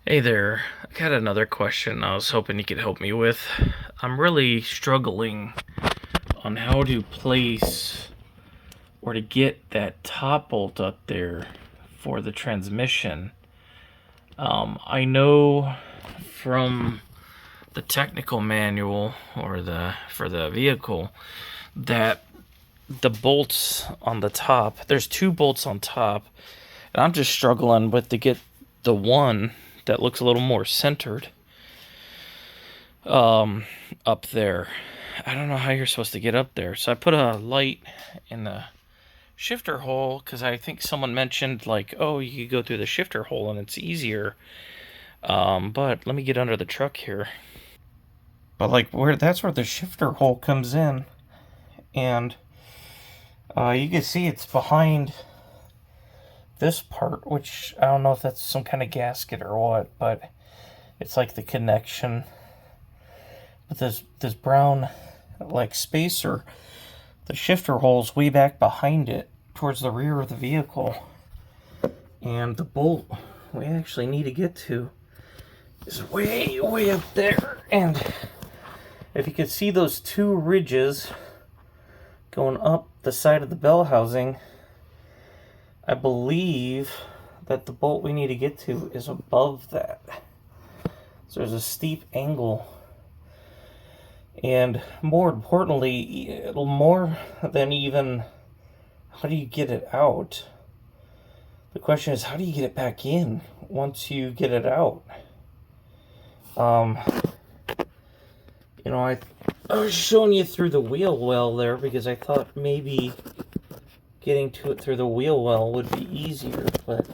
Hey there, I got another question I was hoping you could help me with. I'm really struggling on how to place or to get that top bolt up there for the transmission. I know from the technical manual or for the vehicle that the bolts on the top, there's two bolts on top, and I'm just struggling with to get the one that looks a little more centered up there. I don't know how you're supposed to get up there. So I put a light in the shifter hole because I think someone mentioned like, oh, you could go through the shifter hole and it's easier. But let me get under the truck here. But like that's where the shifter hole comes in, and you can see it's behind this part, which I don't know if that's some kind of gasket or what, but it's like the connection. But this brown like spacer, the shifter hole's way back behind it towards the rear of the vehicle. And the bolt we actually need to get to is way up there. And if you could see those two ridges going up the side of the bell housing, I believe that the bolt we need to get to is above that. So there's a steep angle. And more importantly, more than even how do you get it out, the question is how do you get it back in once you get it out? I was showing you through the wheel well there because I thought maybe getting to it through the wheel well would be easier, but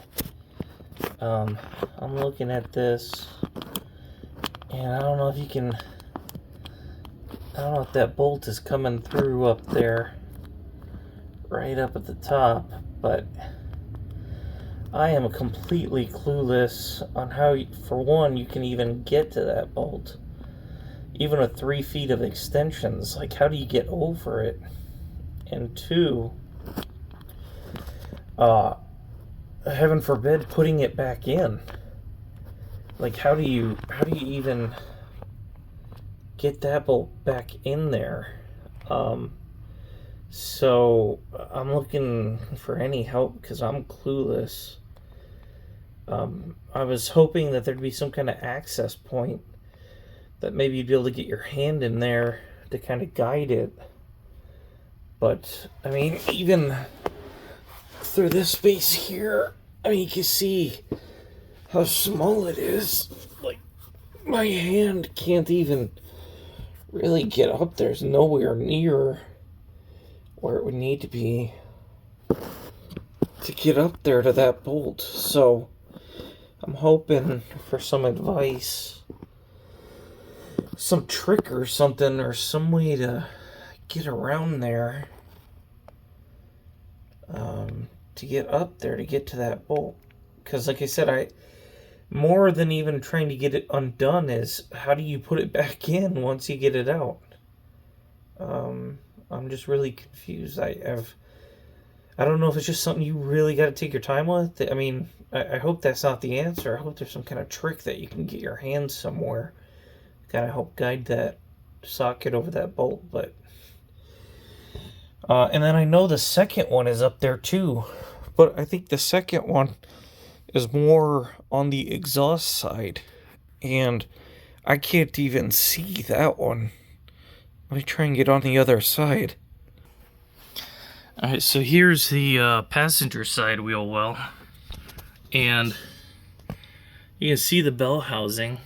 I'm looking at this and I don't know if you can, I don't know if that bolt is coming through up there, right up at the top, but I am completely clueless on how, for one, you can even get to that bolt. Even with 3 feet of extensions, like how do you get over it? And two, heaven forbid, putting it back in. Like how do you even get that bolt back in there? So I'm looking for any help because I'm clueless. I was hoping that there'd be some kind of access point that maybe you'd be able to get your hand in there to kind of guide it. But I mean, even through this space here, I mean, you can see how small it is. Like my hand can't even really get up there. It's nowhere near where it would need to be to get up there to that bolt. So I'm hoping for some advice, some trick or something, or some way to get around there, to get up there to get to that bolt. Because like I said, more than even trying to get it undone is how do you put it back in once you get it out? I'm just really confused. I don't know if it's just something you really got to take your time with. I mean, I hope that's not the answer. I hope there's some kind of trick that you can get your hands somewhere. Gotta help guide that socket over that bolt. But and then I know the second one is up there too, but I think the second one is more on the exhaust side, and I can't even see that one. Let me try and get on the other side. Alright, so here's the passenger side wheel well, and you can see the bell housing.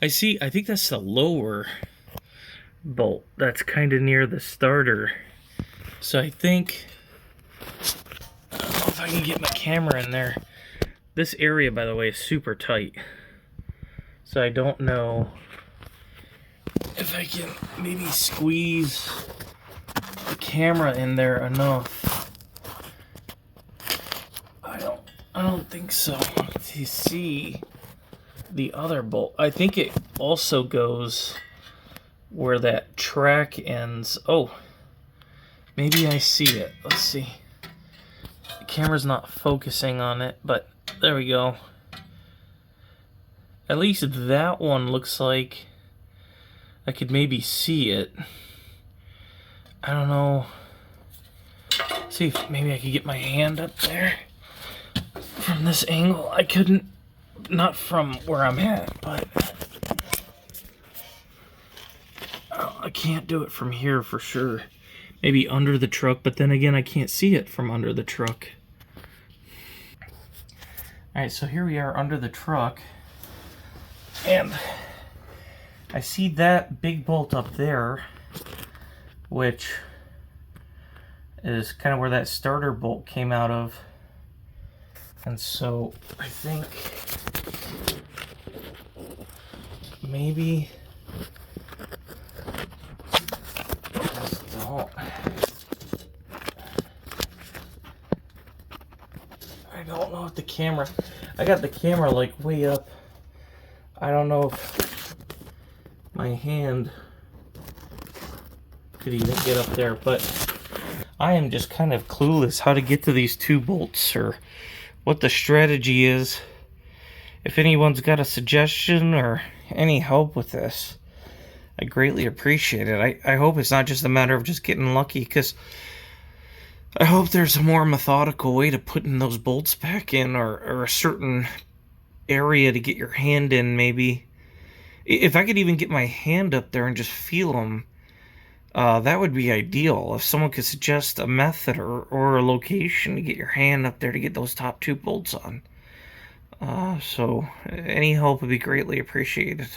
I think that's the lower bolt that's kind of near the starter. So I think, I don't know if I can get my camera in there. This area, by the way, is super tight. So I don't know if I can maybe squeeze the camera in there enough. I don't think so. To see the other bolt, I think it also goes where that track ends. Oh, maybe I see it. Let's see. camera's not focusing on it, but there we go. At least that one looks like I could maybe see it. I don't know. See if maybe I could get my hand up there. From this angle, I couldn't. Not from where I'm at, but I can't do it from here for sure. Maybe under the truck, but then again, I can't see it from under the truck. Alright, so here we are under the truck, and I see that big bolt up there, which is kind of where that starter bolt came out of. And so I think maybe I don't know if the camera, I got the camera like way up. I don't know if my hand could even get up there, but I am just kind of clueless how to get to these two bolts or what the strategy is. If anyone's got a suggestion or any help with this, I greatly appreciate it. I hope it's not just a matter of just getting lucky, because I hope there's a more methodical way to putting those bolts back in, or a certain area to get your hand in, maybe. If I could even get my hand up there and just feel them, that would be ideal. If someone could suggest a method or a location to get your hand up there to get those top two bolts on. So any help would be greatly appreciated.